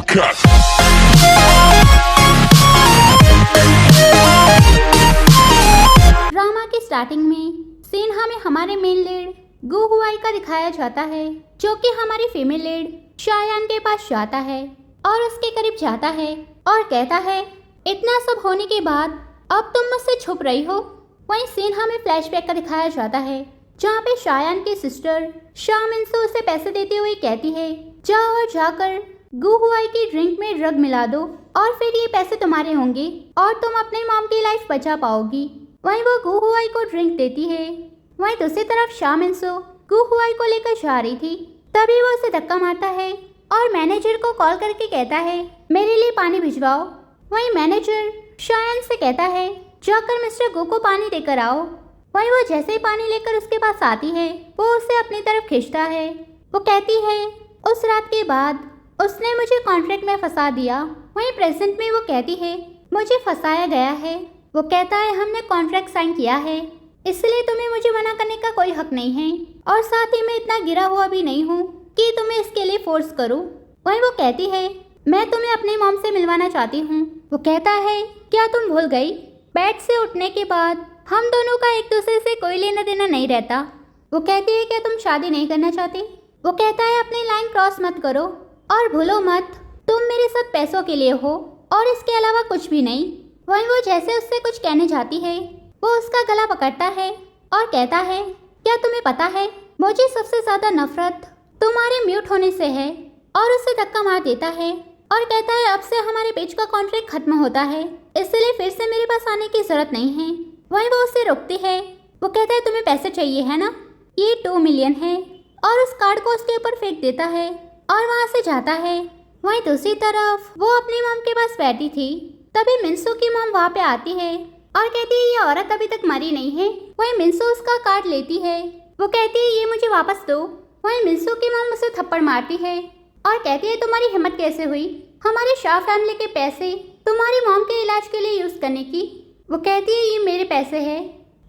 cut. Drama की starting में सिन्हा में हमारे मेन लीड गु हुआई का दिखाया जाता है, जो कि हमारी फीमेल लीड शायान के पास जाता है और उसके करीब जाता है और कहता है, इतना सब होने के बाद अब तुम मुझसे छुप रही हो। वहीं सिन्हा में फ्लैशबैक का दिखाया जाता है, जहाँ पे शायान की सिस्टर शामिनसो उसे पैसे देते हुए कहती है, जाओ और जाकर गु हुआई की ड्रिंक में ड्रग मिला दो और फिर ये पैसे तुम्हारे होंगे और तुम अपने मॉम की लाइफ बचा पाओगी। वहीं वो गु हुआई को ड्रिंक देती है। वहीं दूसरी तरफ शामिनसो गु हुआई को लेकर जा रही थी, तभी वो उसे धक्का मारता है और मैनेजर को कॉल करके कहता है, मेरे लिए पानी भिजवाओ। वहीं मैनेजर शायान से कहता है, जाकर मिस्टर गु को पानी देकर आओ। वहीं वो जैसे ही पानी लेकर उसके पास आती है, वो उसे अपनी तरफ खींचता है। वो कहती है, उस रात के बाद उसने मुझे कॉन्ट्रैक्ट में फंसा दिया। वहीं प्रेजेंट में वो कहती है, मुझे फंसाया गया है। वो कहता है, हमने कॉन्ट्रैक्ट साइन किया है, इसलिए तुम्हें मुझे मना करने का कोई हक नहीं है और साथ ही मैं इतना गिरा हुआ भी नहीं हूँ कि तुम्हें इसके लिए फोर्स करूँ। वहीं वो कहती है, मैं तुम्हें अपनी मॉम से मिलवाना चाहती हूँ। वो कहता है, क्या तुम भूल गई, बेड से उठने के बाद हम दोनों का एक दूसरे से कोई लेना देना नहीं रहता। वो कहती है, क्या तुम शादी नहीं करना चाहती। वो कहता है, अपनी लाइन क्रॉस मत करो और भूलो मत, तुम मेरे साथ पैसों के लिए हो और इसके अलावा कुछ भी नहीं। वहीं वो जैसे उससे कुछ कहने जाती है, वो उसका गला पकड़ता है और कहता है, क्या तुम्हें पता है, मुझे सबसे ज़्यादा नफरत तुम्हारे म्यूट होने से है। और उसे धक्का मार देता है और कहता है, अब से हमारे बीच का कॉन्ट्रैक्ट खत्म होता है, इसलिए फिर से मेरे पास आने की ज़रूरत नहीं है। वहीं वो उसे रोकती है। वो कहता है, तुम्हें पैसे चाहिए है ना, ये 2 मिलियन है, और उस कार्ड को उसके ऊपर फेंक देता है और वहाँ से जाता है। वहीं दूसरी तरफ वो अपनी मॉम के पास बैठी थी, तभी मिन्सू की मॉम वहाँ पे आती है और कहती है, ये औरत अभी तक मरी नहीं है। वहीं मिन्सू उसका कार्ड लेती है। वो कहती है, ये मुझे वापस दो। वहीं मिन्सू की मॉम उसे थप्पड़ मारती है और कहती है, तुम्हारी हिम्मत कैसे हुई हमारी शाह फैमिली के पैसे तुम्हारी मॉम के इलाज के लिए यूज़ करने की। वो कहती है, ये मेरे पैसे हैं,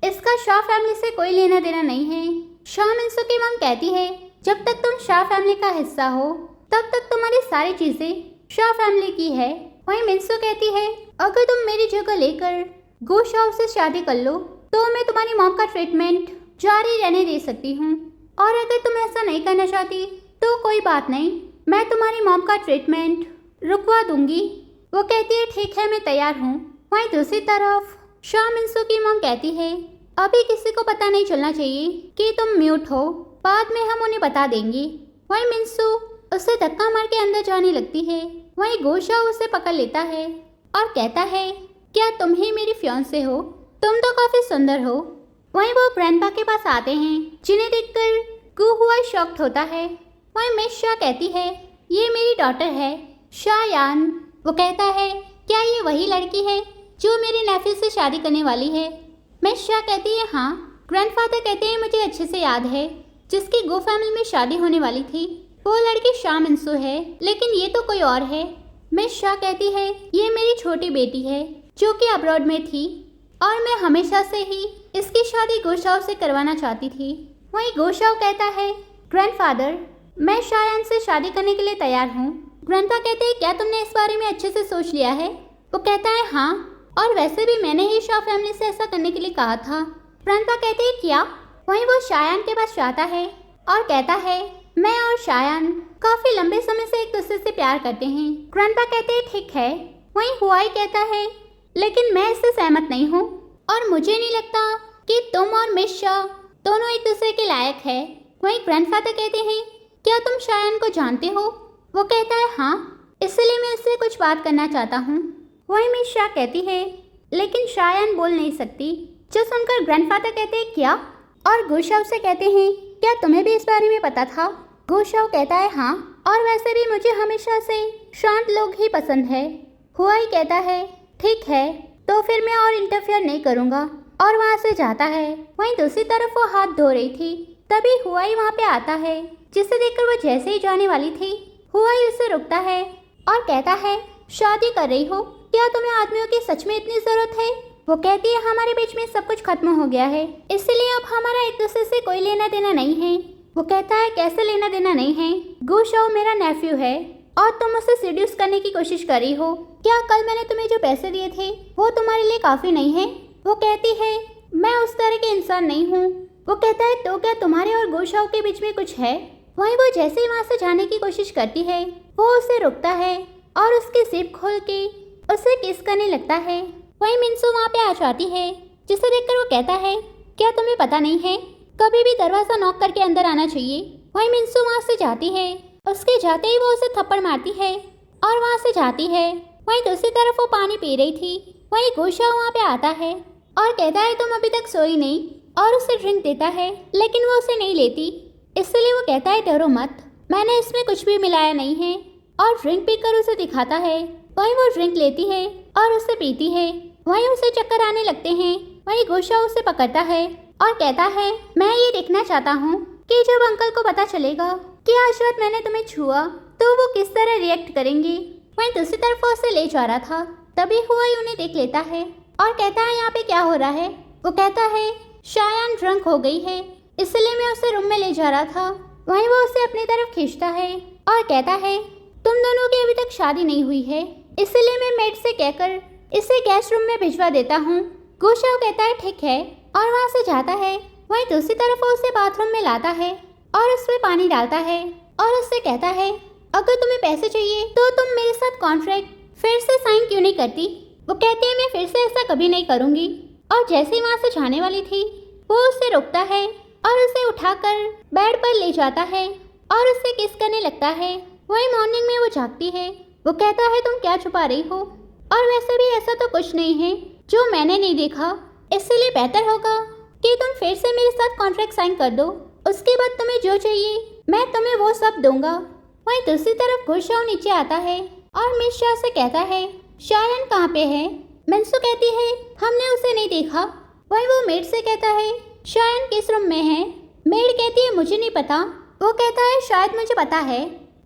इसका शाह फैमिली से कोई लेना देना नहीं है। शाह मिन्सू की मॉम कहती है, जब तक तुम शाह फैमिली का हिस्सा हो तब तक तुम्हारी सारी चीज़ें शाह फैमिली की है। वहीं मिन्सू कहती है, अगर तुम मेरी जगह लेकर गो शाह से शादी कर लो तो मैं तुम्हारी मॉम का ट्रीटमेंट जारी रहने दे सकती हूँ, और अगर तुम ऐसा नहीं करना चाहती तो कोई बात नहीं, मैं तुम्हारी मॉम का ट्रीटमेंट रुकवा दूंगी। वो कहती है, ठीक है, मैं तैयार हूँ। वहीं दूसरी तरफ शाह मिन्सू की मॉम कहती है, अभी किसी को पता नहीं चलना चाहिए कि तुम म्यूट हो, बाद में हम उन्हें बता देंगे। वहीं मिन्सू उसे धक्का मार के अंदर जाने लगती है। वहीं गोशा उसे पकड़ लेता है और कहता है, क्या तुम ही मेरी फियांसे हो, तुम तो काफी सुंदर हो। वहीं वो ग्रैंडपा के पास आते हैं, जिन्हें देखकर गु हुआई शॉक्ड होता है। वहीं मिस शाह कहती है, ये मेरी डॉटर है शायान। वो कहता है, क्या ये वही लड़की है जो मेरे नेफ्यू से शादी करने वाली है। मिस शाह कहती है, हाँ। ग्रैंडफादर कहते हैं, मुझे अच्छे से याद है, जिसकी गो फैमिली में शादी होने वाली थी वो लड़की शाह मिन्सू है, लेकिन ये तो कोई और है। मिस शाह कहती है, ये मेरी छोटी बेटी है जो कि अब्रॉड में थी और मैं हमेशा से ही इसकी शादी गोशाव से करवाना चाहती थी। वहीं गोशाव कहता है, ग्रैंडफादर, मैं शायान से शादी करने के लिए तैयार हूँ। ग्रैंडपा कहते हैं, क्या तुमने इस बारे में अच्छे से सोच लिया है। वो कहता है, हाँ, और वैसे भी मैंने ही शाह फैमिली से ऐसा करने के लिए कहा था। ग्रैंडपा कहते हैं, क्या। वहीं वो शायान के पास जाता है और कहता है, मैं और शायान काफी लंबे समय से एक दूसरे से प्यार करते हैं। ग्रैंडपा कहते हैं, ठीक है। वहीं हुआई कहता है, लेकिन मैं इससे सहमत नहीं हूँ और मुझे नहीं लगता कि तुम और मिस शाह दोनों एक दूसरे के लायक है। वहीं ग्रैंडफादर कहते हैं, क्या तुम शायान को जानते हो। वो कहता है, हाँ, इसलिए मैं उससे कुछ बात करना चाहता हूँ। वहीं मिस शाह कहती है, लेकिन शायान बोल नहीं सकती। जो सुनकर ग्रैंडफादर कहते हैं, क्या। और गोशाव से कहते हैं, क्या तुम्हें भी इस बारे में पता था। गोशाव कहता है, हाँ, और वैसे भी मुझे हमेशा से शांत लोग ही पसंद है। हुआई कहता है, ठीक है, तो फिर मैं और इंटरफेयर नहीं करूँगा, और वहाँ से जाता है। वहीं दूसरी तरफ वो हाथ धो रही थी, तभी हुआई वहाँ पे आता है, जिसे देखकर वो जैसे ही जाने वाली थी, हुआई उसे रुकता है और कहता है, शादी कर रही हो, क्या तुम्हें आदमियों की सच में इतनी ज़रूरत है। वो कहती है, हमारे बीच में सब कुछ खत्म हो गया है, इसलिए अब हमारा एक दूसरे से कोई लेना देना नहीं है। वो कहता है, कैसे लेना देना नहीं है, गु शाओ मेरा नेफ्यू है, और तुम उसे सीड्यूस करने की कोशिश कर रही हो। क्या कल मैंने तुम्हें जो पैसे दिए थे वो तुम्हारे लिए काफी नहीं है? वो कहती है मैं उस तरह के इंसान नहीं हूँ। वो कहता है तो क्या तुम्हारे और गोशाओ के बीच में कुछ है? वहीं वो जैसे ही वहाँ से जाने की कोशिश करती है वो उसे रुकता है और उसकी जिप खोल के उसे किस करने लगता है। वहीं मिंसू वहाँ पे आ जाती है, जिसे देखकर वो कहता है क्या तुम्हें पता नहीं है कभी भी दरवाजा नॉक करके अंदर आना चाहिए। वहीं मिंसू वहाँ से जाती है, उसके जाते ही वो उसे थप्पड़ मारती है और वहाँ से जाती है। वहीं दूसरी तरफ वो पानी पी रही थी। वहीं गोशाओ वहाँ पे आता है और कहता है तुम अभी तक सोई नहीं, और उसे ड्रिंक देता है लेकिन वो उसे नहीं लेती। इसलिए वो कहता है डरो मत, मैंने इसमें कुछ भी मिलाया नहीं है, और ड्रिंक पीकर उसे दिखाता है। वहीं वो ड्रिंक लेती है और उसे पीती है। वहीं उसे चक्कर आने लगते हैं। वहीं गोशाओ उसे पकड़ता है और कहता है मैं ये देखना चाहता हूँ कि जब अंकल को पता चलेगा कि आज रात मैंने तुम्हें छुआ तो वो किस तरह रिएक्ट करेंगे। वहीं दूसरी तरफ वो उसे ले जा रहा था, तभी हुआई उन्हें देख लेता है और कहता है यहाँ पे क्या हो रहा है। वो कहता है शायान ड्रंक हो गई है, इसलिए मैं उसे रूम में ले जा रहा था। वहीं वो उसे अपनी तरफ खींचता है और कहता है तुम दोनों की अभी तक शादी नहीं हुई है, इसलिए मैं मेड से कहकर इसे गेस्ट रूम में भिजवा देता हूँ। गोशाओ कहता है ठीक है और वहाँ से जाता है। वहीं दूसरी तरफ वो उसे बाथरूम में लाता है और उसमें पानी डालता है और उससे कहता है अगर तुम्हें पैसे चाहिए तो तुम मेरे साथ कॉन्ट्रैक्ट फिर से साइन क्यों नहीं करती। वो कहती है मैं फिर से ऐसा कभी नहीं करूँगी, और जैसे ही वहाँ से जाने वाली थी वो उसे रोकता है और उसे उठाकर बेड पर ले जाता है और उसे किस करने लगता है। वही मॉर्निंग में वो जागती है। वो कहता है तुम क्या छुपा रही हो, और वैसे भी ऐसा तो कुछ नहीं है जो मैंने नहीं देखा, इसलिए बेहतर होगा कि तुम फिर से मेरे साथ कॉन्ट्रैक्ट साइन कर दो, उसके बाद तुम्हें जो चाहिए मैं तुम्हें वो सब दूंगा। वहीं दूसरी तरफ गोशाओ नीचे आता है और मिस शाह से कहता है शायान कहाँ पे है। मिंसू कहती है हमने उसे नहीं देखा। वहीं वो मेड से कहता है शायान किस रूम में है। मेड कहती है मुझे नहीं पता। वो कहता है शायद मुझे पता है।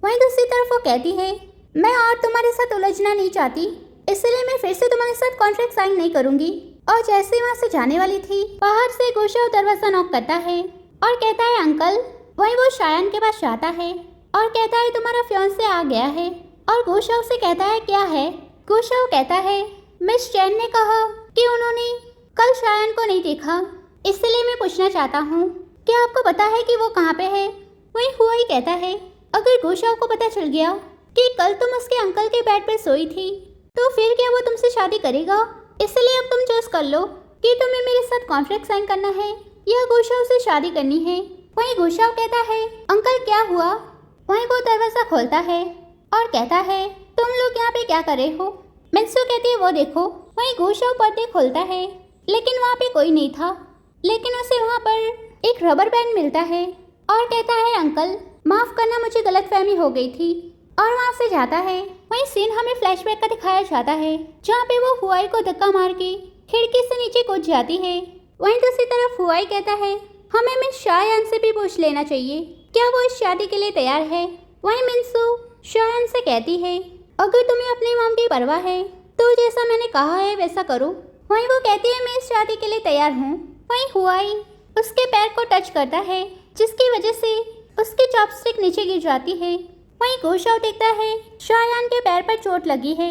वहीं दूसरी तरफ वो कहती है मैं और तुम्हारे साथ उलझना नहीं चाहती, इसलिए मैं फिर से तुम्हारे साथ कॉन्ट्रैक्ट साइन नहीं करूंगी। और जैसे ही वहाँ से जाने वाली थी बाहर से गोशाओ दरवाजा नॉक करता है और कहता है अंकल। वहीं वो शायान के पास जाता है और कहता है तुम्हारा फियांसे आ गया है, और गोशाओ से कहता है क्या है। गोशाओ कहता है मिस चैन ने कहा कि उन्होंने कल शायान को नहीं देखा, इसलिए मैं पूछना चाहता हूँ क्या आपको पता है कि वो कहाँ पे है। वहीं हुआई कहता है अगर गोशाओ को पता चल गया कि कल तुम उसके अंकल के बेड पर सोई थी तो फिर क्या वो तुमसे शादी करेगा, इसलिए अब तुम चूज कर लो कि तुम्हें मेरे साथ कॉन्ट्रैक्ट साइन करना है या गोशाओ से शादी करनी है। वहीं गोशाओ कहता है अंकल क्या हुआ। वहीं वो दरवाजा खोलता है और कहता है तुम लोग यहाँ पे क्या कर रहे हो। मिंसू कहती है वो देखो। वहीं गोशाओ पर्दे खोलता है लेकिन वहाँ पे कोई नहीं था, लेकिन उसे वहाँ पर एक रबर बैंड मिलता है और कहता है अंकल माफ करना मुझे गलतफहमी हो गई थी, और वहाँ से जाता है। वहीं सीन हमें फ्लैशबैक का दिखाया जाता है जहाँ पे वो हुआई को धक्का मार के खिड़की से नीचे कूद जाती है। वहीं दूसरी तरफ हुआई कहता है हमें मिस शायान से भी पूछ लेना चाहिए क्या वो इस शादी के लिए तैयार है। वहीं मिंसू शायान से कहती है अगर तुम्हें अपनी मॉम की परवाह है तो जैसा मैंने कहा है वैसा करो। वहीं वो कहती है मैं इस शादी के लिए तैयार हूँ। वहीं हुआई उसके पैर को टच करता है जिसकी वजह से उसकी चॉपस्टिक नीचे गिर जाती है। वहीं गोशाओ देखता है शायान के पैर पर चोट लगी है,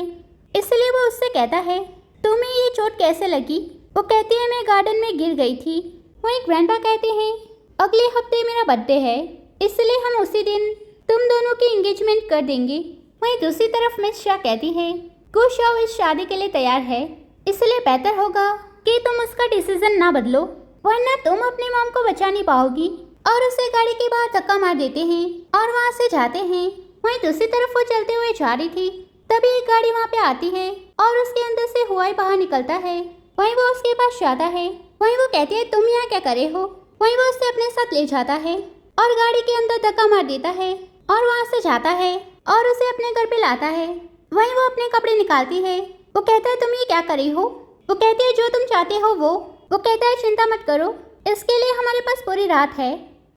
इसलिए वो उससे कहता है तुम्हें ये चोट कैसे लगी। वो कहती है मैं गार्डन में गिर गई थी। वहीं ग्रैंडपा कहते हैं अगले हफ्ते मेरा बर्थडे है, इसलिए हम उसी दिन तुम दोनों की एंगेजमेंट कर देंगे। वहीं दूसरी तरफ मिस शाह कहती है गोशाओ इस शादी के लिए तैयार है, इसलिए बेहतर होगा कि तुम उसका डिसीजन ना बदलो, वरना तुम अपनी मॉम को बचा नहीं पाओगी। और उसे गाड़ी के बाहर धक्का मार देते हैं और वहाँ से जाते हैं। वहीं दूसरी तरफ वो चलते हुए जा रही थी, तभी एक गाड़ी वहाँ पे आती है और उसके अंदर से हुआई बाहर निकलता है। वहीं वो उसके पास जाता है। वहीं वो कहती है तुम यहाँ क्या करे हो। वहीं वो उसे अपने साथ ले जाता है और गाड़ी के अंदर धक्का मार देता है और वहाँ से जाता है और उसे अपने घर पे लाता है। वहीं वो अपने कपड़े निकालती है। वो कहता है तुम ये क्या करी हो। वो कहती है जो तुम चाहते हो वो कहता है चिंता मत करो, इसके लिए हमारे पास पूरी रात है,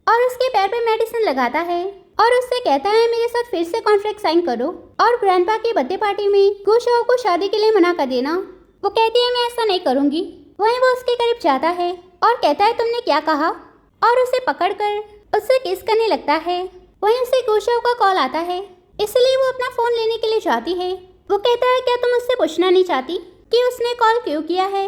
और उसके पैर पे मेडिसिन लगाता है और उससे कहता है मेरे साथ फिर से कॉन्ट्रैक्ट साइन करो और ग्रैंडपा की बर्थडे पार्टी में गोशाओ को शादी के लिए मना कर देना। वो कहती है मैं ऐसा नहीं करूँगी। वहीं वो उसके करीब जाता है और कहता है तुमने क्या कहा, और उसे पकड़कर उससे किस करने लगता है। वहीं उसे गोशाओ का कॉल आता है इसलिए वो अपना फोन लेने के लिए जाती है। वो कहता है क्या तुम उससे पूछना नहीं चाहती कि उसने कॉल क्यों किया है,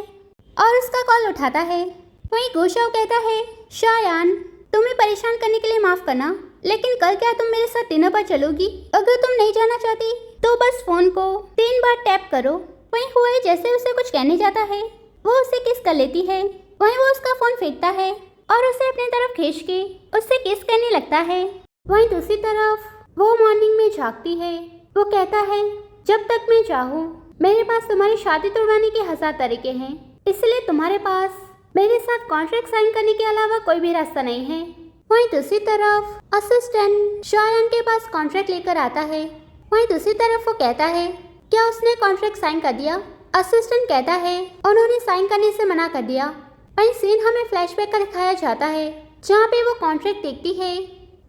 और उसका कॉल उठाता है। वहीं गोशाओ कहता है शायान तुम्हें परेशान करने के लिए माफ करना, लेकिन कल क्या तुम मेरे साथ डिनर पर चलोगी? अगर तुम नहीं जाना चाहती तो बस फोन को 3 बार टैप करो। वहीं हुआई जैसे उसे कुछ कहने जाता है वो उसे किस कर लेती है। वहीं वो उसका फोन फेंकता है और उसे अपनी तरफ खींच के उससे किस करने लगता है। वहीं दूसरी तरफ वो मॉर्निंग में जागती है। वो कहता है जब तक मैं चाहूँ मेरे पास तुम्हारी शादी तोड़वाने के 1000 तरीके हैं, इसलिए तुम्हारे पास मेरे साथ कॉन्ट्रैक्ट साइन करने के अलावा कोई भी रास्ता नहीं है। वहीं दूसरी तरफ असिस्टेंट शायान के पास कॉन्ट्रैक्ट लेकर आता है। वहीं दूसरी तरफ वो कहता है क्या उसने कॉन्ट्रैक्ट साइन कर दिया? असिस्टेंट कहता है उन्होंने साइन करने से मना कर दिया। वहीं सीन हमें फ्लैशबैक का दिखाया जाता है जहाँ पे वो कॉन्ट्रैक्ट देखती है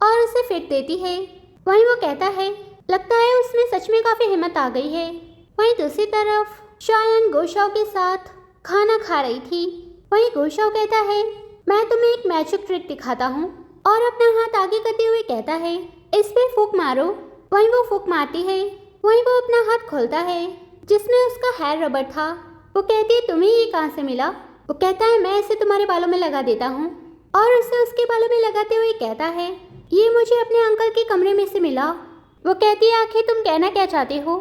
और उसे फेंक देती है। वहीं वो कहता है लगता है उसमें सच में काफी हिम्मत आ गई है। वहीं दूसरी तरफ शायान गोशाओ के साथ खाना खा रही थी। वहीं गोशाओ कहता है मैं तुम्हें एक मैजिक ट्रिक दिखाता हूँ, और अपना हाथ आगे करते हुए कहता है इस पे फूंक मारो। वहीं वो फूंक मारती है। वहीं वो अपना हाथ खोलता है जिसमें उसका हेयर रबर था। वो कहती है तुम्हें ये कहाँ से मिला? वो कहता है मैं इसे तुम्हारे बालों में लगा देता हूँ, और उसे उसके बालों में लगाते हुए कहता है ये मुझे अपने अंकल के कमरे में से मिला। वो कहती है आखिर तुम कहना क्या चाहते हो?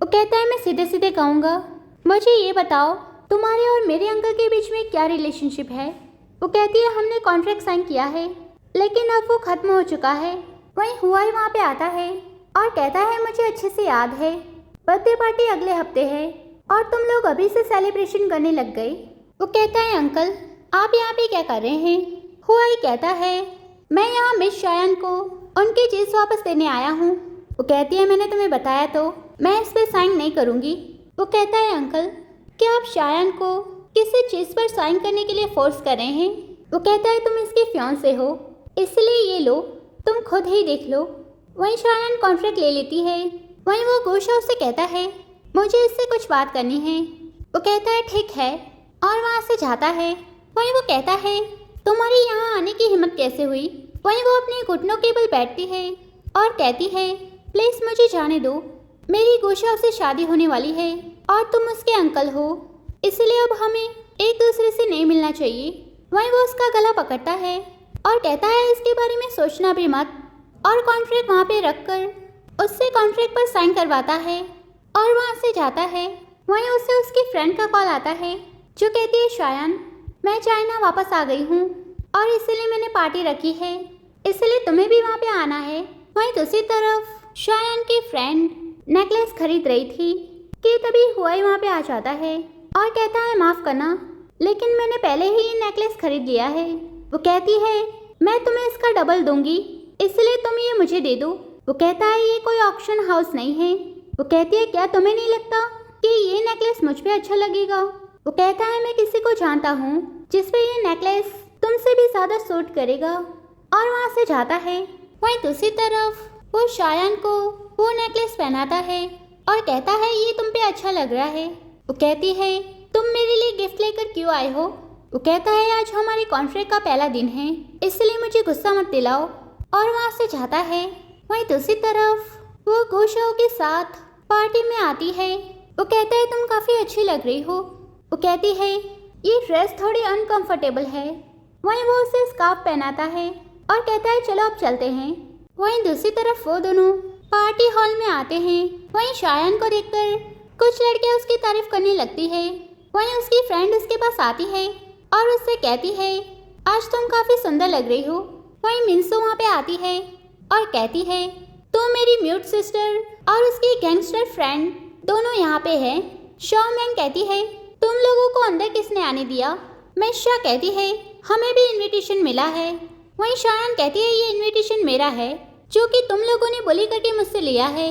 वो कहता है मैं सीधे सीधे कहूँगा, मुझे ये बताओ तुम्हारे और मेरे अंकल के बीच में क्या रिलेशनशिप है? वो कहती है हमने कॉन्ट्रैक्ट साइन किया है लेकिन अब वो खत्म हो चुका है। वहीं हुआई वहाँ पे आता है और कहता है मुझे अच्छे से याद है बर्थडे पार्टी अगले हफ्ते है और तुम लोग अभी से सेलिब्रेशन करने लग गए। वो कहता है अंकल आप यहाँ पे क्या कर रहे हैं? हुआई कहता है मैं यहाँ मिस शायान को उनकी चीज़ वापस देने आया हूँ। वो कहती है मैंने तुम्हें बताया तो मैं इस पर साइन नहीं करूँगी। वो कहता है अंकल क्या आप शायान को किसी चीज़ पर साइन करने के लिए फोर्स कर रहे हैं? वो कहता है तुम इसके फियांसे हो इसलिए ये लो तुम खुद ही देख लो। वहीं शायान कॉन्ट्रैक्ट ले लेती है। वहीं वो गोशाओ से कहता है मुझे इससे कुछ बात करनी है। वो कहता है ठीक है और वहाँ से जाता है। वहीं वो कहता है तुम्हारी यहाँ आने की हिम्मत कैसे हुई? वहीं वो अपने घुटनों के बल बैठती है और कहती है प्लीज़ मुझे जाने दो, मेरी गोशाओ से शादी होने वाली है और तुम उसके अंकल हो, इसलिए अब हमें एक दूसरे से नहीं मिलना चाहिए। वहीं वो उसका गला पकड़ता है और कहता है इसके बारे में सोचना भी मत, और कॉन्ट्रैक्ट वहाँ पे रखकर उससे कॉन्ट्रैक्ट पर साइन करवाता है और वहाँ से जाता है। वहीं उससे उसकी फ्रेंड का कॉल आता है जो कहती है शायान मैं चाइना वापस आ गई हूँ और इसलिए मैंने पार्टी रखी है, इसलिए तुम्हें भी वहाँ पे आना है। वहीं दूसरी तरफ शायान की फ्रेंड नेकलेस खरीद रही थी कि तभी हुआई वहाँ पे आ जाता है और कहता है माफ़ करना लेकिन मैंने पहले ही ये नेकलेस खरीद लिया है। वो कहती है मैं तुम्हें इसका डबल दूंगी इसलिए तुम ये मुझे दे दो। वो कहता है ये कोई ऑक्शन हाउस नहीं है। वो कहती है क्या तुम्हें नहीं लगता कि ये नेकलेस मुझ पे अच्छा लगेगा? वो कहता है मैं किसी को जानता हूँ जिस पे ये नेकलेस तुमसे भी ज़्यादा सूट करेगा, और वहाँ से जाता है। वहीं दूसरी तरफ वो शायान को वो नेकलेस पहनाता है और कहता है ये तुम पे अच्छा लग रहा है। वो कहती है तुम मेरे लिए गिफ्ट लेकर क्यों आए हो? वो कहता है आज हमारे कॉन्ट्रैक्ट का पहला दिन है इसलिए मुझे गुस्सा मत दिलाओ, और वहाँ से जाता है। वहीं दूसरी तरफ वो गोशाओ के साथ पार्टी में आती है। वो कहता है तुम काफ़ी अच्छी लग रही हो। वो कहती है ये ड्रेस थोड़ी अनकंफर्टेबल है। वहीं वो उसे स्कार्फ पहनाता है और कहता है चलो अब चलते हैं। वहीं दूसरी तरफ वो दोनों पार्टी हॉल में आते हैं। वहीं शायान को देखकर कुछ लड़कियां उसकी तारीफ करने लगती है। वहीं उसकी फ्रेंड उसके पास आती है और उससे कहती है आज तुम काफ़ी सुंदर लग रही हो। वहीं मिंसो वहाँ पे आती है और कहती है तो मेरी म्यूट सिस्टर और उसकी गैंगस्टर फ्रेंड दोनों यहाँ पे है। शाओ मैंग कहती है तुम लोगों को अंदर किसने आने दिया? मिशा कहती है हमें भी इनविटेशन मिला है। वहीं शायान कहती है ये इनविटेशन मेरा है जो कि तुम लोगों ने बुली करके मुझसे लिया है।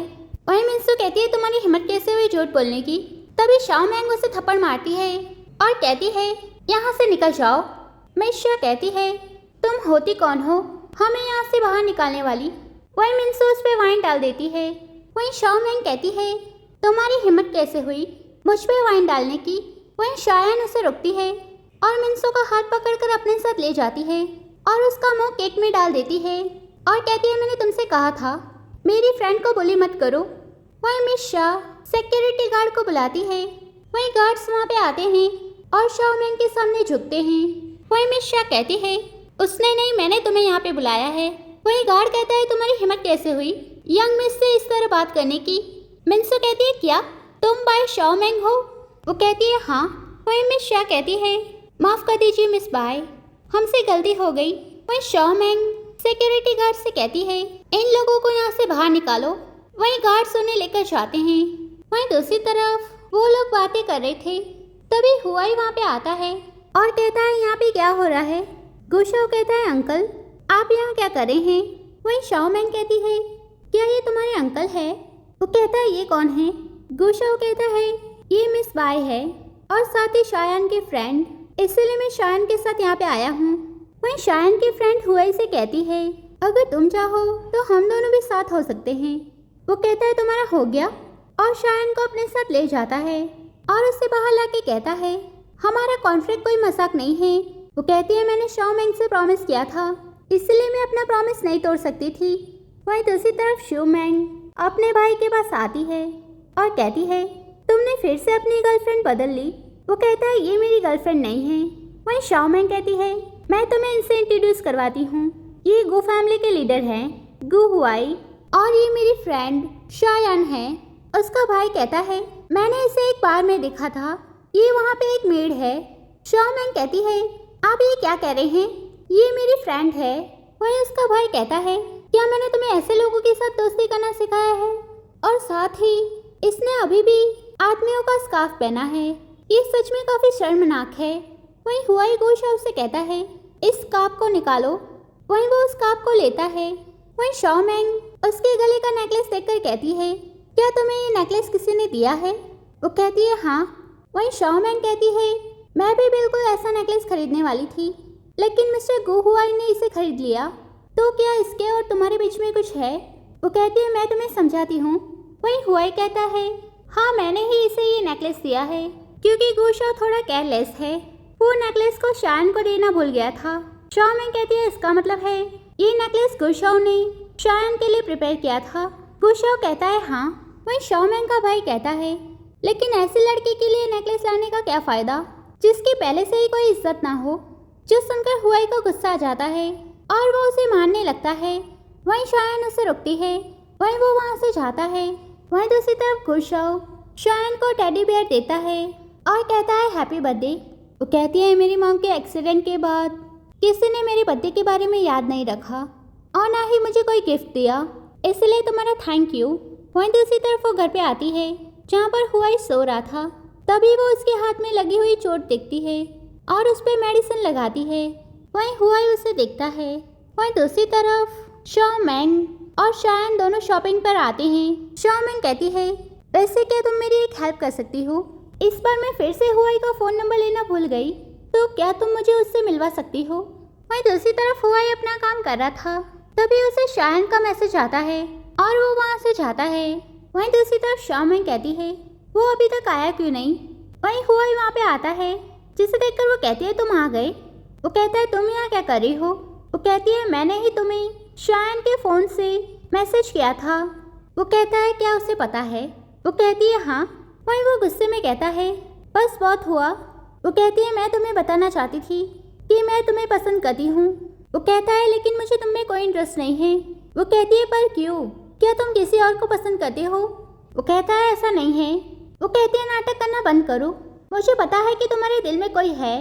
वहीं मिंसो कहती है तुम्हारी हिम्मत कैसे हुई झूठ बोलने की? तभी शाओ मैंग उसे थप्पड़ मारती है और कहती है यहाँ से निकल जाओ। मिशा कहती है तुम होती कौन हो हमें यहाँ से बाहर निकालने वाली? वहीं मिंसो उस पर वाइन डाल देती है। वहीं शाओ मैंग कहती है तुम्हारी हिम्मत कैसे हुई मुझ पे वाइन डालने की? वहीं शायान उसे रोकती है और मिंसो का हाथ पकड़कर अपने साथ ले जाती है और उसका मुंह केक में डाल देती है और कहती है मैंने तुमसे कहा था मेरी फ्रेंड को बुली मत करो। वहीं मिस शाह सिक्योरिटी गार्ड को बुलाती है। वहीं गार्ड्स वहाँ पे आते हैं और शाओमेंग के सामने झुकते हैं। वहीं मिस शाह कहती है उसने नहीं, मैंने तुम्हें यहाँ पे बुलाया है। वहीं गार्ड कहता है तुम्हारी हिम्मत कैसे हुई यंग मिस से इस तरह बात करने की। मिन्सू कहती है क्या तुम बाय शाओमेंग हो? वो कहती है हाँ। वहीं मिस शाह कहती है माफ कर दीजिए मिस बाय, हमसे गलती हो गई। वहीं शाओमेंग सिक्योरिटी गार्ड से कहती है इन लोगों को यहाँ से बाहर निकालो। वहीं गार्ड्स उन्हें लेकर जाते हैं। वहीं दूसरी तरफ वो लोग बातें कर रहे थे, तभी हुआई वहाँ पे आता है और कहता है यहाँ पे क्या हो रहा है? गुशाओ कहता है अंकल आप यहाँ क्या कर रहे हैं? वहीं शाओमेंग कहती है क्या ये तुम्हारे अंकल है? वो कहता है ये कौन है? गुशाओ कहता है ये मिस बाय है और साथ ही शायान के फ्रेंड, इसलिए मैं शायान के साथ यहाँ पे आया हूँ। वहीं शायान की फ्रेंड हुआई से कहती है अगर तुम चाहो तो हम दोनों भी साथ हो सकते हैं। वो कहता है तुम्हारा हो गया और शायान को अपने साथ ले जाता है और उससे बाहर लाके कहता है हमारा कॉन्फ्लिक्ट कोई मजाक नहीं है। वो कहती है मैंने शाओमेंग से प्रॉमिस किया था, इसलिए मैं अपना प्रॉमिस नहीं तोड़ सकती थी। वहीं दूसरी तरफ शाओमेंग अपने भाई के पास आती है और कहती है तुमने फिर से अपनी गर्लफ्रेंड बदल ली। वो कहता है ये मेरी गर्लफ्रेंड नहीं है। वहीं शाओमेंग कहती है मैं तुम्हें इनसे इंट्रोड्यूस करवाती हूँ, ये गु फैमिली के लीडर हैं गु हुआई और ये मेरी फ्रेंड शायान है। उसका भाई कहता है मैंने इसे एक बार में देखा था, ये वहाँ पे एक मेड है। शाओमेंग कहती है आप ये क्या कह रहे हैं, ये मेरी फ्रेंड है। वहीं उसका भाई कहता है क्या मैंने तुम्हें ऐसे लोगों के साथ दोस्ती करना सिखाया है? और साथ ही इसने अभी भी आदमियों का स्कार्फ पहना है, ये सच में काफी शर्मनाक है। वहीं हुआई गोशाओ से कहता है इस स्कार्फ को निकालो। वहीं वो उस स्कार्फ को लेता है। वहीं शाओमेंग उसके गले का नेकलेस देखकर कहती है क्या तुम्हें ये नेकलेस किसी ने दिया है? वो कहती है हाँ। वहीं शाओमेंग कहती है मैं भी बिल्कुल ऐसा नेकलेस खरीदने वाली थी, लेकिन मिस्टर गु हुआई ने इसे खरीद लिया, तो क्या इसके और तुम्हारे बीच में कुछ है? वो कहती है मैं तुम्हें समझाती हूँ। वहीं हुआई कहता है हाँ मैंने ही इसे ये नेकलेस दिया है, क्योंकि गुशाओ थोड़ा केयरलेस है, वो नेकलेस को शायान को देना भूल गया था। शाओमेंग कहती है इसका मतलब है ये नेकलेस गुशाओ ने शायान के लिए प्रिपेयर किया था। गुशाओ कहता है हाँ। वहीं शाओमेंग का भाई कहता है लेकिन ऐसी लड़की के लिए नेकलेस लाने का क्या फायदा जिसकी पहले से ही कोई इज्जत ना हो। जो सुनकर हुआई को गुस्सा आ जाता है और वो उसे मारने लगता है। वहीं शायान उसे रुकती है, वहीं वो वहाँ से जाता है। वहीं दूसरी तरफ गुशाओ शायान को टेडी बियर देता है और कहता है हैप्पी बर्थडे। वो कहती है मेरी मॉम के एक्सीडेंट के बाद किसी ने मेरे बर्थडे के बारे में याद नहीं रखा और ना ही मुझे कोई गिफ्ट दिया, इसलिए तुम्हारा थैंक यू। वहीं दूसरी तरफ वो घर पे आती है जहाँ पर हुआई सो रहा था, तभी वो उसके हाथ में लगी हुई चोट देखती है और उस पर मेडिसिन लगाती है। वहीं हुआई उसे देखता है। वहीं दूसरी तरफ शाओमेंग और शायान दोनों शॉपिंग पर आते हैं। शाओमेंग कहती है वैसे क्या तुम मेरी एक हेल्प कर सकती हो? इस बार मैं फिर से हुआई का फ़ोन नंबर लेना भूल गई, तो क्या तुम मुझे उससे मिलवा सकती हो? वहीं दूसरी तरफ हुआई अपना काम कर रहा था, तभी उसे शायान का मैसेज आता है और वो वहाँ से जाता है। वहीं दूसरी तरफ शाओमेंग कहती है वो अभी तक आया क्यों नहीं? वहीं हुआई वहाँ पे आता है, जिसे देखकर वो कहती है तुम आ गए। वो कहता है तुम यहाँ क्या कर रही हो? वो कहती है मैंने ही तुम्हें शायान के फ़ोन से मैसेज किया था। वो कहता है क्या उसे पता है? वो कहती है हाँ। वहीं वो गुस्से में कहता है बस बहुत हुआ। वो कहती है मैं तुम्हें बताना चाहती थी कि मैं तुम्हें पसंद करती हूँ। वो कहता है लेकिन मुझे तुम में कोई इंटरेस्ट नहीं है। वो कहती है पर क्यों, क्या तुम किसी और को पसंद करते हो? वो कहता है ऐसा नहीं है। वो कहती है नाटक करना बंद करो, मुझे पता है कि तुम्हारे दिल में कोई है,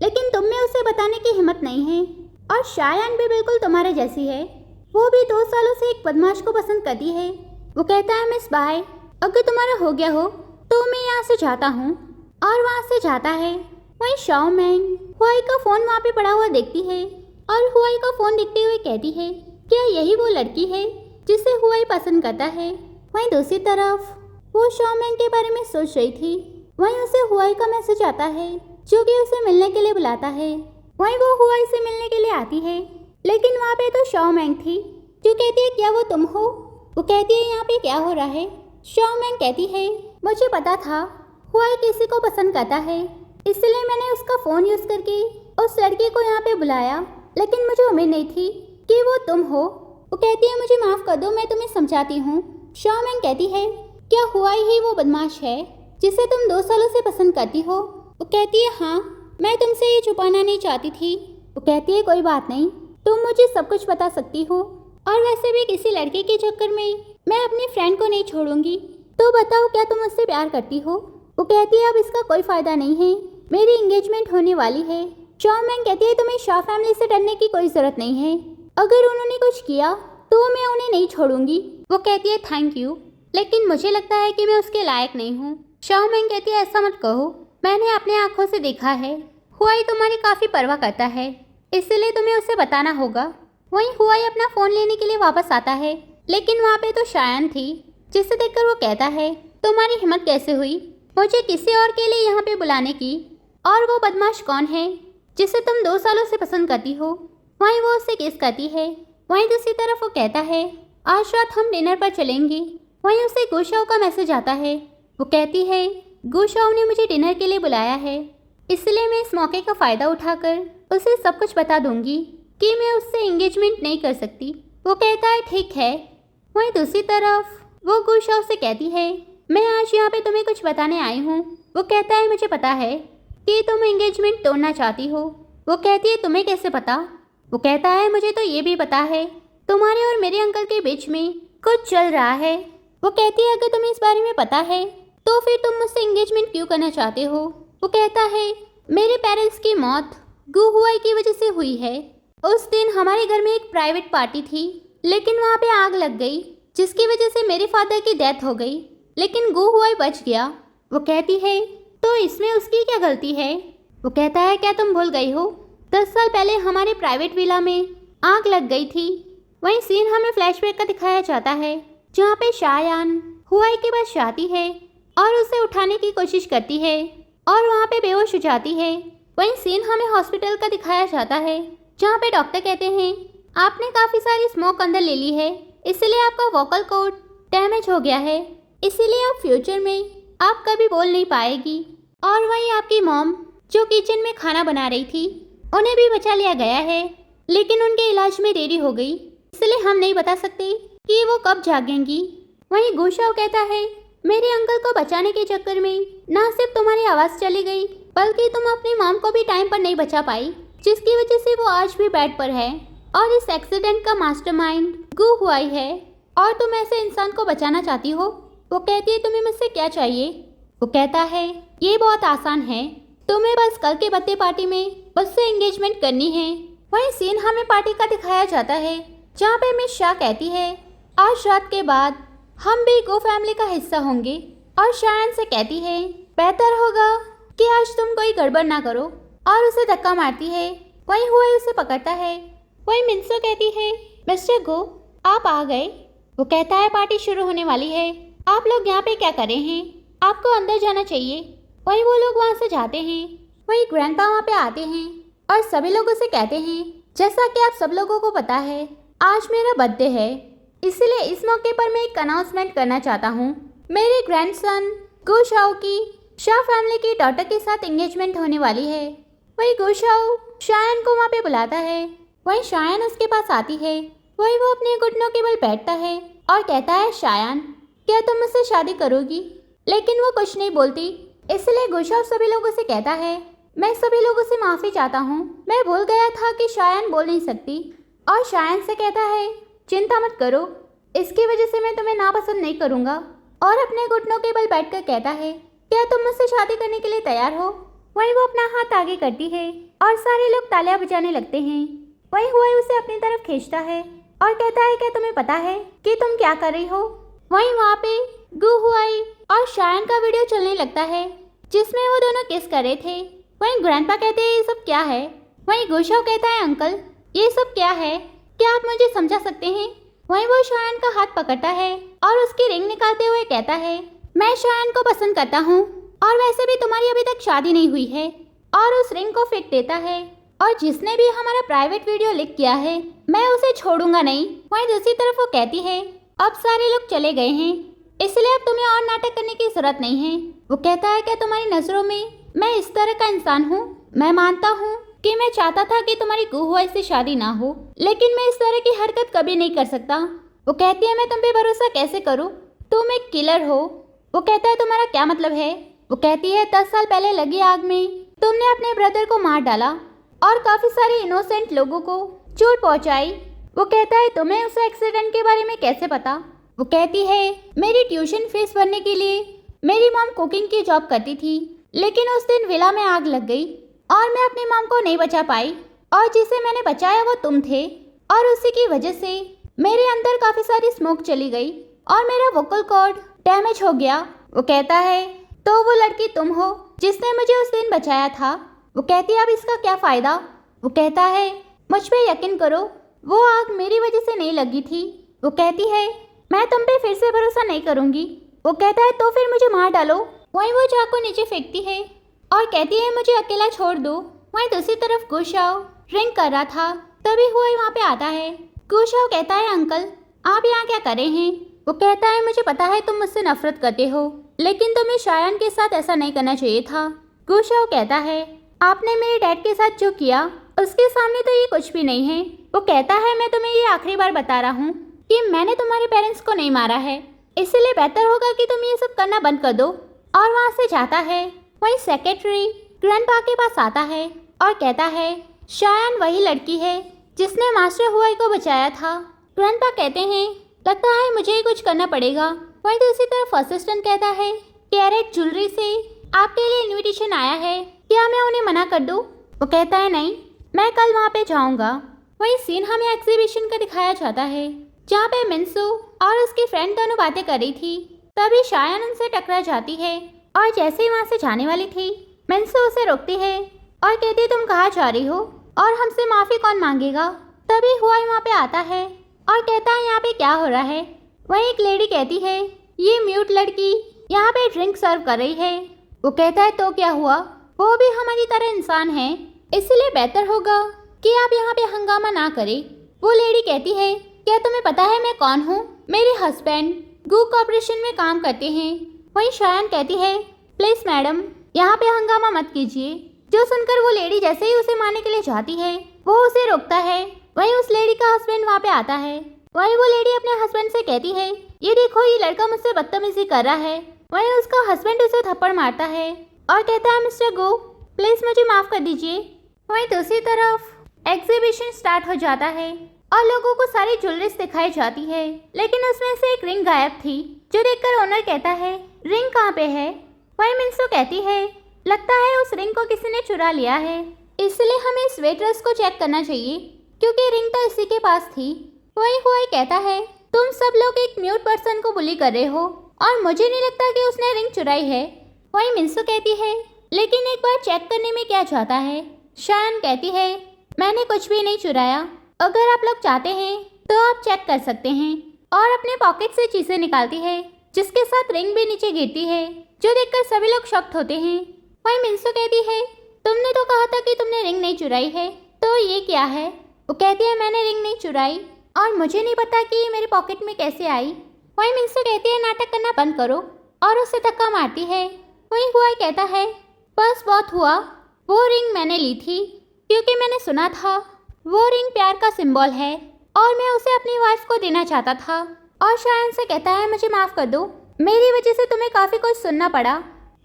लेकिन तुम में उसे बताने की हिम्मत नहीं है। और शायान भी बिल्कुल तुम्हारे जैसी है, वो भी 2 सालों से एक बदमाश को पसंद करती है। वो कहता है मिस बाय, अगर तुम्हारा हो गया हो तो मैं यहाँ से जाता हूँ, और वहाँ से जाता है। वहीं शाओमेंग हुआई का फ़ोन वहाँ पे पड़ा हुआ देखती है और हुआई का फ़ोन देखते हुए कहती है क्या यही वो लड़की है जिसे हुआई पसंद करता है? वहीं दूसरी तरफ वो शाओमेंग के बारे में सोच रही थी। वहीं उसे हुआई का मैसेज आता है जो कि उसे मिलने के लिए बुलाता है। वहीं वो हुआई से मिलने के लिए आती है, लेकिन वहाँ पे तो शाओमेंग थी जो कहती है क्या वो तुम हो? वो कहती है यहाँ पे क्या हो रहा है? शाओमेंग कहती है मुझे पता था हुआई किसी को पसंद करता है, इसलिए मैंने उसका फ़ोन यूज़ करके उस लड़की को यहाँ पे बुलाया, लेकिन मुझे उम्मीद नहीं थी कि वो तुम हो। वो कहती है मुझे माफ कर दो, मैं तुम्हें समझाती हूँ। शाओमेंग कहती है क्या हुआई ही वो बदमाश है जिसे तुम 2 सालों से पसंद करती हो? वो कहती है हाँ, मैं तुमसे ये छुपाना नहीं चाहती थी। वो कहती है कोई बात नहीं, तुम मुझे सब कुछ बता सकती हो, और वैसे भी किसी लड़के के चक्कर में मैं अपनी फ्रेंड को नहीं छोड़ूंगी। तो बताओ क्या तुम मुझसे प्यार करती हो? वो कहती है अब इसका कोई फायदा नहीं है, मेरी एंगेजमेंट होने वाली है। शाओमेंग कहती है तुम्हें शाह फैमिली से डरने की कोई जरूरत नहीं है, अगर उन्होंने कुछ किया तो मैं उन्हें नहीं छोड़ूंगी। वो कहती है थैंक यू, लेकिन मुझे लगता है कि मैं उसके लायक नहीं हूँ। शाओमेंग कहती है ऐसा मत कहो, मैंने अपने आंखों से देखा है हुआई तुम्हारी काफ़ी परवाह करता है, इसलिए तुम्हें उसे बताना होगा। वहीं हुआई अपना फ़ोन लेने के लिए वापस आता है, लेकिन वहाँ पे तो शायान थी, जिसे देखकर वो कहता है तुम्हारी हिम्मत कैसे हुई मुझे किसी और के लिए यहाँ पे बुलाने की, और वो बदमाश कौन है जिसे तुम 2 सालों से पसंद करती हो? वहीं वो उससे किस करती है। वहीं दूसरी तरफ वो कहता है आज रात हम डिनर पर चलेंगे। वहीं उसे गुशाओ का मैसेज आता है। वो कहती है गुशाओ ने मुझे डिनर के लिए बुलाया है, इसलिए मैं इस मौके का फ़ायदा उठाकर उसे सब कुछ बता दूंगी कि मैं उससे एंगेजमेंट नहीं कर सकती। वो कहता है ठीक है। वहीं दूसरी तरफ वो गुशाओ से कहती है मैं आज यहाँ पे तुम्हें कुछ बताने आई हूँ। वो कहता है मुझे पता है कि तुम एंगेजमेंट तोड़ना चाहती हो। वो कहती है तुम्हें कैसे पता? वो कहता है मुझे तो ये भी पता है तुम्हारे और मेरे अंकल के बीच में कुछ चल रहा है। वो कहती है अगर तुम्हें इस बारे में पता है तो फिर तुम मुझसे एंगेजमेंट क्यों करना चाहते हो? वो कहता है मेरे पेरेंट्स की मौत गु हुआई की वजह से हुई है। उस दिन हमारे घर में एक प्राइवेट पार्टी थी, लेकिन वहाँ पे आग लग गई, जिसकी वजह से मेरे फादर की डेथ हो गई, लेकिन गु हुआई बच गया। वो कहती है तो इसमें उसकी क्या गलती है? वो कहता है क्या तुम भूल गई हो 10 साल पहले हमारे प्राइवेट विला में आग लग गई थी। वहीं सीन हमें फ्लैशबैक का दिखाया जाता है, जहाँ पे शायान हुआई के पास जाती है और उसे उठाने की कोशिश करती है और वहाँ पे बेहोश हो जाती है। वहीं सीन हमें हॉस्पिटल का दिखाया जाता है, जहाँ पे डॉक्टर कहते हैं आपने काफ़ी सारी स्मोक अंदर ले ली है, इसलिए आपका वोकल कॉर्ड डैमेज हो गया है, इसीलिए आप फ्यूचर में आप कभी बोल नहीं पाएगी। और वहीं आपकी मॉम जो किचन में खाना बना रही थी, उन्हें भी बचा लिया गया है, लेकिन उनके इलाज में देरी हो गई, इसलिए हम नहीं बता सकते कि वो कब जागेंगी। वहीं गुशाओ कहता है मेरे अंकल को बचाने के चक्कर में ना सिर्फ तुम्हारी आवाज़ चली गई, बल्कि तुम अपनी मॉम को भी टाइम पर नहीं बचा पाई, जिसकी वजह से वो आज भी बेड पर है, और इस एक्सीडेंट का मास्टरमाइंड गु हुआई है, और तुम ऐसे इंसान को बचाना चाहती हो। वो कहती है तुम्हें मुझसे क्या चाहिए? वो कहता है ये बहुत आसान है, तुम्हें बस कल के बर्थडे पार्टी में मुझसे एंगेजमेंट करनी है। वहीं सीन हमें पार्टी का दिखाया जाता है, जहाँ पे मिस शाह कहती है आज रात के बाद हम भी गो फैमिली का हिस्सा होंगे, और शायान से कहती है बेहतर होगा कि आज तुम कोई गड़बड़ ना करो, और उसे धक्का मारती है। वहीं हुआई उसे पकड़ता है। वहीं मिन्सो कहती है मिस्टर गो आप आ गए। वो कहता है पार्टी शुरू होने वाली है, आप लोग यहाँ पे क्या कर रहे हैं? आपको अंदर जाना चाहिए। वहीं वो लोग वहाँ से जाते हैं। वहीं ग्रैंडपा वहाँ पे आते हैं और सभी लोगों से कहते हैं जैसा कि आप सब लोगों को पता है आज मेरा बर्थडे है, इसलिए इस मौके पर मैं एक अनाउंसमेंट करना चाहता हूँ। मेरे ग्रैंडसन गुशाओ की शाह फैमिली की डॉटर के साथ एंगेजमेंट होने वाली है। वहीं गुशाओ शायान को वहाँ पे बुलाता है। वहीं शायान उसके पास आती है। वहीं वो अपने घुटनों के बल बैठता है और कहता है शायान क्या तुम मुझसे शादी करोगी? लेकिन वो कुछ नहीं बोलती, इसलिए गुशाओ सभी लोगों से कहता है मैं सभी लोगों से माफ़ी चाहता हूँ, मैं भूल गया था कि शायान बोल नहीं सकती। और शायान से कहता है चिंता मत करो, इसकी वजह से मैं तुम्हें नापसंद नहीं करूँगा। और अपने घुटनों के बल बैठकर कहता है क्या तुम मुझसे शादी करने के लिए तैयार हो? वहीं वो अपना हाथ आगे करती है और सारे लोग तालियां बजाने लगते हैं। वहीं हुआई उसे अपनी तरफ खींचता है और कहता है क्या तुम्हें पता है कि तुम क्या कर रही हो? वहीं वहाँ पे गु हुआई और शायान का वीडियो चलने लगता है, जिसमें वो दोनों किस कर रहे थे। वहीं ग्रैंडपा कहते हैं ये सब क्या है? वहीं गुशाओ कहता है अंकल ये सब क्या है, क्या आप मुझे समझा सकते हैं? वहीं वो शायान का हाथ पकड़ता है और उसकी रिंग निकालते हुए कहता है मैं शायान को पसंद करता हूँ, और वैसे भी तुम्हारी अभी तक शादी नहीं हुई है, और उस रिंग को फेंक देता है। और जिसने भी हमारा प्राइवेट वीडियो लीक किया है मैं उसे छोड़ूंगा नहीं। वहीं दूसरी तरफ वो कहती है अब सारे लोग चले गए हैं, इसलिए अब तुम्हें और नाटक करने की जरूरत नहीं है। वो कहता है क्या तुम्हारी नज़रों में मैं इस तरह का इंसान हूँ? मैं मानता हूँ कि मैं चाहता था कि तुम्हारी गुहुआई से शादी ना हो, लेकिन मैं इस तरह की हरकत कभी नहीं कर सकता। वो कहती है मैं तुम पे भरोसा कैसे करूँ, तुम एक किलर हो। वो कहता है तुम्हारा क्या मतलब है। वो कहती है 10 साल पहले लगी आग में तुमने अपने ब्रदर को मार डाला और काफी सारे इनोसेंट लोगों को चोट पहुंचाई। वो कहता है तुम्हें उस एक्सीडेंट के बारे में कैसे पता। वो कहती है मेरी ट्यूशन फीस भरने के लिए मेरी मॉम कुकिंग की जॉब करती थी, लेकिन उस दिन विला में आग लग गई और मैं अपनी मॉम को नहीं बचा पाई, और जिसे मैंने बचाया वो तुम थे, और उसी की वजह से मेरे अंदर काफी सारी स्मोक चली गई और मेरा वोकल कॉर्ड डैमेज हो गया। वो कहता है तो वो लड़की तुम हो जिसने मुझे उस दिन बचाया था। वो कहती है अब इसका क्या फायदा। वो कहता है मुझ पे यकीन करो, वो आग मेरी वजह से नहीं लगी थी। वो कहती है मैं तुम पे फिर से भरोसा नहीं करूंगी। वो कहता है तो फिर मुझे मार डालो। वहीं वो चाकू नीचे फेंकती है और कहती है मुझे अकेला छोड़ दो। वहीं दूसरी तरफ गुशाओ ड्रिंक कर रहा था, तभी हुआ वहाँ पे आता है। गुशाओ कहता है अंकल आप यहाँ क्या कर रहे हैं। वो कहता है मुझे पता है तुम मुझसे नफरत करते हो, लेकिन तुम्हें शायान के साथ ऐसा नहीं करना चाहिए था। गुशाओ कहता है आपने मेरे डैड के साथ जो किया उसके सामने तो ये कुछ भी नहीं है। वो कहता है मैं तुम्हें ये आखिरी बार बता रहा हूँ कि मैंने तुम्हारे पेरेंट्स को नहीं मारा है, इसलिए बेहतर होगा कि तुम ये सब करना बंद कर दो। और वहाँ से जाता है। वहीं सेक्रेटरी ग्रैंडपा के पास आता है और कहता है शायान वही लड़की है जिसने मास्टर हुआई को बचाया था। ग्रैंडपा कहते हैं लगता है मुझे ही कुछ करना पड़ेगा। वहीं दूसरी तरफ असिस्टेंट कहता है कैरेट ज्वेलरी से आपके लिए इनविटेशन आया है, क्या मैं उन्हें मना कर दूं? वो कहता है नहीं, मैं कल वहाँ पे जाऊँगा। वहीं सीन हमें एग्जीबिशन का दिखाया जाता है जहाँ पे मिन्सू और उसकी फ्रेंड दोनों बातें कर रही थी। तभी शायान उनसे टकरा जाती है और जैसे ही वहाँ से जाने वाली थी मिन्सू उसे रोकती है और कहती है तुम कहाँ जा रही हो और हमसे माफ़ी कौन मांगेगा। तभी हुआई वहाँ पे आता है और कहता है यहाँ पे क्या हो रहा है। वहीं एक लेडी कहती है ये म्यूट लड़की यहाँ पे ड्रिंक सर्व कर रही है। वो कहता है तो क्या हुआ, वो भी हमारी तरह इंसान है, इसलिए बेहतर होगा कि आप यहाँ पे हंगामा ना करें। वो लेडी कहती है क्या तुम्हें पता है मैं कौन हूँ, मेरे हस्बैंड गू कॉर्पोरेशन में काम करते हैं। वहीं शायान कहती है प्लीज मैडम यहाँ पे हंगामा मत कीजिए। जो सुनकर वो लेडी जैसे ही उसे मारने के लिए जाती है वो उसे रोकता है। वहीं उस लेडी का हस्बैंड वहाँ पे आता है। वहीं वो लेडी अपने हस्बैंड से कहती है ये देखो ये लड़का मुझसे बदतमीजी कर रहा है। वहीं उसका हस्बैंड उसे थप्पड़ मारता है और कहता है मिस्टर गो प्लीज मुझे माफ कर दीजिए। वहीं दूसरी तरफ एग्जीबिशन स्टार्ट हो जाता है और लोगों को सारी ज्वेलरीज दिखाई जाती है, लेकिन उसमें से एक रिंग गायब थी, जो देखकर ओनर कहता है रिंग कहाँ पे है। वहीं मिन्सू कहती है लगता है उस रिंग को किसी ने चुरा लिया है, इसलिए हमें इस वेटरेस को चेक करना चाहिए क्योंकि रिंग तो इसी के पास थी। वहीं हुआई कहता है तुम सब लोग एक म्यूट पर्सन को बुली कर रहे हो और मुझे नहीं लगता कि उसने रिंग चुराई है। वहीं मिन्सू कहती है लेकिन एक बार चेक करने में क्या जाता है। शायान कहती है मैंने कुछ भी नहीं चुराया, अगर आप लोग चाहते हैं तो आप चेक कर सकते हैं, और अपने पॉकेट से चीजें निकालती है जिसके साथ रिंग भी नीचे गिरती है, जो देखकर सभी लोग शॉक्ड होते हैं। वहीं मिन्सू कहती है तुमने तो कहा था कि तुमने रिंग नहीं चुराई है, तो ये क्या है। वो कहती है मैंने रिंग नहीं चुराई और मुझे नहीं पता कि ये मेरे पॉकेट में कैसे आई। वहीं मिन्सू कहती है नाटक करना बंद करो और उसे धक्का मारती है। वहीं हुआई कहता है बस बहुत हुआ, वो रिंग मैंने ली थी क्योंकि मैंने सुना था वो रिंग प्यार का सिंबल है और मैं उसे अपनी वाइफ को देना चाहता था। और शायान से कहता है मुझे माफ कर दो, मेरी वजह से तुम्हें काफी कुछ सुनना पड़ा।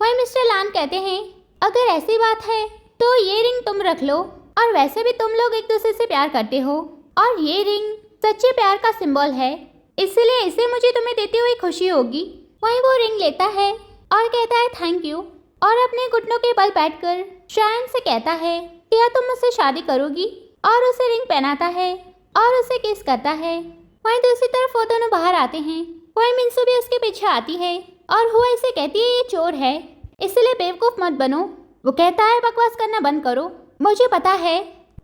वहीं मिस्टर लान कहते हैं अगर ऐसी बात है तो ये रिंग तुम रख लो, और वैसे भी तुम लोग एक दूसरे से प्यार करते हो और ये रिंग सच्चे प्यार का सिंबल है, इसलिए इसे मुझे तुम्हें देते हुए खुशी होगी। वहीं वो रिंग लेता है और कहता है थैंक यू, और अपने घुटनों के बल बैठकर शायान से कहता है क्या तुम मुझसे शादी करोगी, और उसे रिंग पहनाता है और उसे किस करता है। वहीं दूसरी तरफ वो दोनों बाहर आते हैं। वहीं मिन्सू भी उसके पीछे आती है और हुआ इसे कहती है ये चोर है, इसलिए बेवकूफ मत बनो। वो कहता है बकवास करना बंद करो, मुझे पता है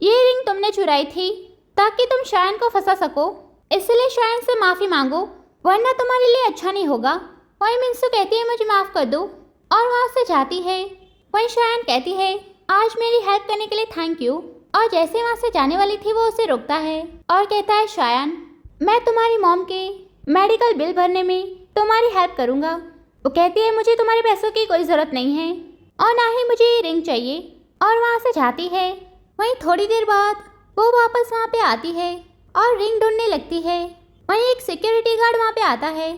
ये रिंग तुमने चुराई थी ताकि तुम शायान को फंसा सको, इसलिए शायान से माफी मांगो वरना तुम्हारे लिए अच्छा नहीं होगा। वहीं मिन्सू कहती है मुझे माफ कर दो और वहाँ से जाती है। वहीं शायान कहती है आज मेरी हेल्प करने के लिए थैंक यू, और जैसे वहाँ से जाने वाली थी वो उसे रोकता है और कहता है शायान मैं तुम्हारी मॉम के मेडिकल बिल भरने में तुम्हारी हेल्प करूँगा। वो कहती है मुझे तुम्हारे पैसों की कोई ज़रूरत नहीं है और ना ही मुझे ये रिंग चाहिए, और वहाँ से जाती है। वहीं थोड़ी देर बाद वो वापस वहाँ पे आती है और रिंग ढूंढने लगती है। वहीं एक सिक्योरिटी गार्ड वहाँ पे आता है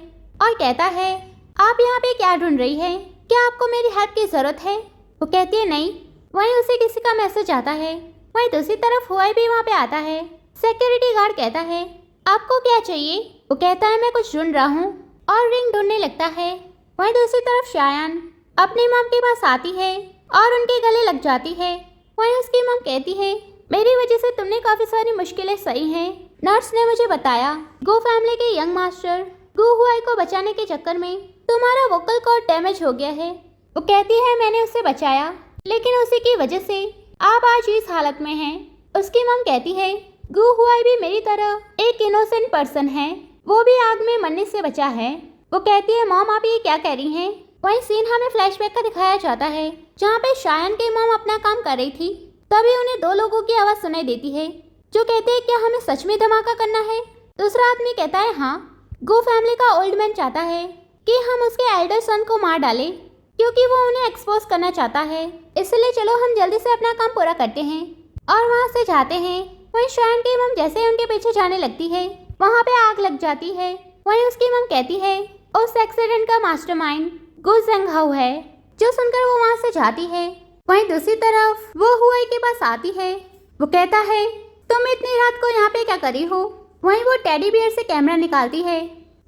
और कहता है, आप यहाँ पे क्या ढूंढ रही है? क्या आपको मेरी हेल्प की जरूरत है? वो कहती है नहीं। वहीं उसे किसी का मैसेज आता है। वहीं दूसरी तरफ हुआई भी वहाँ पे आता है। सिक्योरिटी गार्ड कहता है, आपको क्या चाहिए? वो कहता है, मैं कुछ ढूंढ रहा हूँ, और रिंग ढूंढने लगता है। वहीं दूसरी तरफ शायान अपनी मॉम के पास आती है और उनके गले लग जाती है। वहीं उसकी मॉम कहती है, मेरी वजह से तुमने काफी सारी मुश्किलें सही हैं। नर्स ने मुझे बताया गो फैमिली के यंग मास्टर गो हुआई को बचाने के चक्कर में तुम्हारा वोकल कॉर्ड डैमेज हो गया है। वो कहती है, मैंने उसे बचाया, लेकिन उसी की वजह से आप आज इस हालत में हैं। उसकी मॉम कहती है, गो हुआई भी मेरी तरह एक इनोसेंट पर्सन है, वो भी आग में मरने से बचा है। वो कहती है, मॉम आप ये क्या कह रही हैं? वहीं सीन हमें फ्लैशबैक का दिखाया जाता है, जहाँ पे शायान की मॉम अपना काम कर रही थी। तभी उन्हें दो लोगों की आवाज़ सुनाई देती है जो कहते हैं, क्या हमें सच में धमाका करना है? दूसरा आदमी कहता है, हाँ, गो फैमिली का ओल्ड मैन चाहता है कि हम उसके एल्डर सन को मार डालें, क्योंकि वो उन्हें एक्सपोज करना चाहता है। इसलिए चलो हम जल्दी से अपना काम पूरा करते हैं और वहाँ से जाते हैं। वहीं शायान की मम जैसे ही उनके पीछे जाने लगती है, वहाँ पे आग लग जाती है। वहीं उसकी मम कहती है, उस एक्सीडेंट का मास्टरमाइंड गो जेंगहाओ है। जो सुनकर वो वहाँ से जाती है। वहीं दूसरी तरफ वो हुआई के पास आती है। वो कहता है, तुम इतनी रात को यहाँ पे क्या करी हो? वहीं वो टेडी बियर से कैमरा निकालती है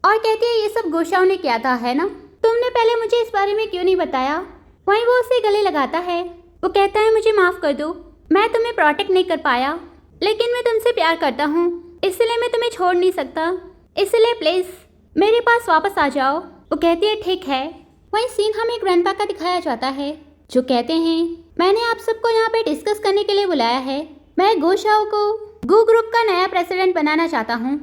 और कहती है, ये सब गोशाओं ने किया था, है ना? तुमने पहले मुझे इस बारे में क्यों नहीं बताया? वहीं वो उसे गले लगाता है। वो कहता है, मुझे माफ़ कर दो, मैं तुम्हें प्रोटेक्ट नहीं कर पाया, लेकिन मैं तुमसे प्यार करता हूँ, इसलिए मैं तुम्हें छोड़ नहीं सकता, इसलिए प्लीज़ मेरे पास वापस आ जाओ। वो कहती है, ठीक है। वहीं सीन हमें ग्रैंडपा का दिखाया जाता है, जो कहते हैं, मैंने आप सबको यहाँ पे डिस्कस करने के लिए बुलाया है। मैं गोशाओ को गो ग्रुप का नया प्रेसिडेंट बनाना चाहता हूँ।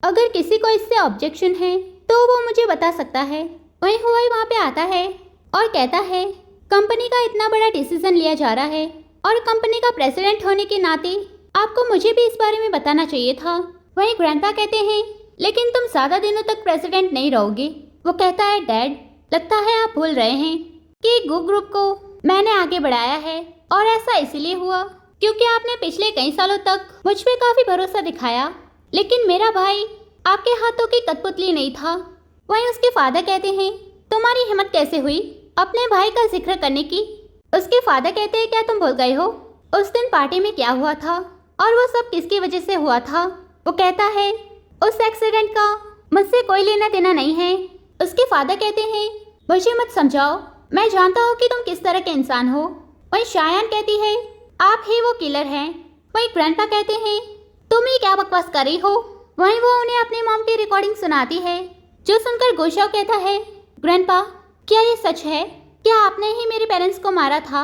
अगर किसी को इससे ऑब्जेक्शन है तो वो मुझे बता सकता है। वहीं हुआई वहाँ पे आता है और कहता है, कंपनी का इतना बड़ा डिसीजन लिया जा रहा है और कंपनी का प्रेसिडेंट होने के नाते आपको मुझे भी इस बारे में बताना चाहिए था। वहीं ग्रैंडपा कहते हैं, लेकिन तुम ज़्यादा दिनों तक प्रेसिडेंट नहीं रहोगे। वो कहता है, डैड, लगता है आप भूल रहे हैं कि गो ग्रुप को मैंने आगे बढ़ाया है, और ऐसा इसलिए हुआ क्योंकि आपने पिछले कई सालों तक मुझ पे काफ़ी भरोसा दिखाया, लेकिन मेरा भाई आपके हाथों की कठपुतली नहीं था। वहीं उसके फादर कहते हैं, तुम्हारी हिम्मत कैसे हुई अपने भाई का जिक्र करने की? उसके फादर कहते हैं, क्या तुम भूल गए हो उस दिन पार्टी में क्या हुआ था और वो सब किसकी वजह से हुआ था? वो कहता है, उस एक्सीडेंट का मुझसे कोई लेना देना नहीं है। उसके फादर कहते हैं, मुझे मत समझाओ, मैं जानता हूँ कि तुम किस तरह के इंसान हो। वहीं शायान कहती है, आप ही वो किलर हैं। वहीं ग्रैंडपा कहते हैं, तुम ही क्या बकवास कर रही हो? वहीं वो उन्हें अपनी मॉम की रिकॉर्डिंग सुनाती है, जो सुनकर गोशाओ कहता है, ग्रैंडपा, क्या ये सच है? क्या आपने ही मेरे पेरेंट्स को मारा था?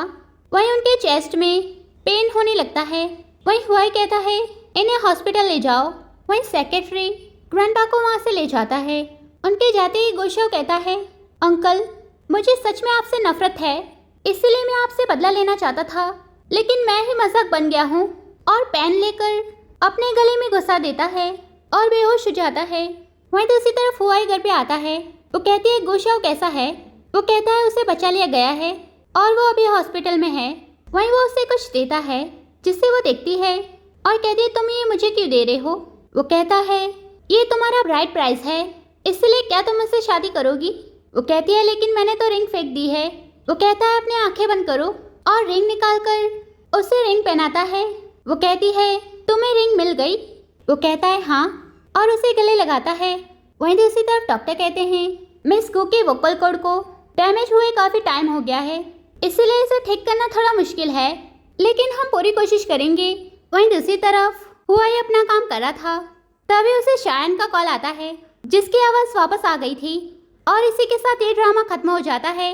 वहीं उनके चेस्ट में पेन होने लगता है। वहीं हुआई कहता है, इन्हें हॉस्पिटल ले जाओ। वहीं सेक्रेटरी ग्रैंडपा को वहाँ से ले जाता है। उनके जाते ही गोशाओ कहता है, अंकल, मुझे सच में आपसे नफरत है, इसलिए मैं आपसे बदला लेना चाहता था, लेकिन मैं ही मजाक बन गया हूँ। और पेन लेकर अपने गले में घुसा देता है और बेहोश हो जाता है। वहीं दूसरी तरफ हुआई घर पे आता है। वो कहती है, गोशाओ कैसा है? वो कहता है, उसे बचा लिया गया है और वो अभी हॉस्पिटल में है। वहीं वो उसे कुछ देता है, जिससे वो देखती है और कहती है, तुम ये मुझे क्यों दे रहे हो? वो कहता है, ये तुम्हारा ब्राइड प्राइस है, इसलिए क्या तुम मुझसे शादी करोगी? वो कहती है, लेकिन मैंने तो रिंग फेंक दी है। वो कहता है, अपनी आंखें बंद करो, और रिंग निकालकर उसे रिंग पहनाता है। वो कहती है, तुम्हें रिंग मिल गई? वो कहता है, हाँ, और उसे गले लगाता है। वहीं दूसरी तरफ डॉक्टर कहते हैं, मिस गो के वोकल कॉर्ड को डैमेज हुए काफ़ी टाइम हो गया है, इसलिए इसे ठीक करना थोड़ा मुश्किल है, लेकिन हम पूरी कोशिश करेंगे। वहीं दूसरी तरफ हुआई अपना काम कर रहा था, तभी उसे शायान का कॉल आता है, जिसकी आवाज़ वापस आ गई थी। और इसी के साथ ये ड्रामा खत्म हो जाता है।